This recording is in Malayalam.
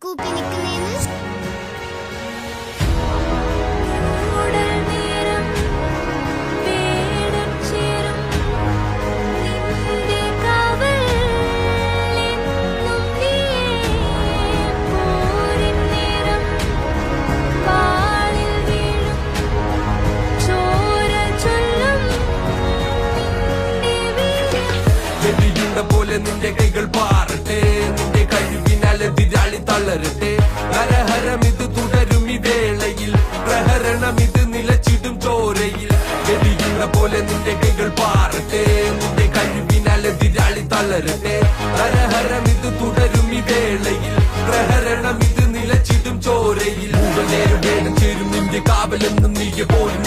കൂപ്പി നിൽക്കുന്നേന്ന്. പോലെ നിന്റെ കൈകൾ പാറട്ടെ, നിന്റെ കഴിവിനാൽ എതിരാളി തളരട്ടെ. നരഹരം ഇത് തുടരും ഈ വേളയിൽ, പ്രഹരണം ഇത് നിലച്ചിടും ചോരയിൽ. എരിയുന്ന പോലെ നിന്റെ കൈകൾ പാറട്ടെ, നിന്റെ കഴിവിനാൽ എതിരാളി തളരട്ടെ. നരഹരം ഇത് തുടരും ഈ വേളയിൽ, പ്രഹരണം ഇത് നിലച്ചിടും ചോരയിൽ. നേരം വേണം ചേരും നിന്റെ കാവലെന്നും നീ പോലും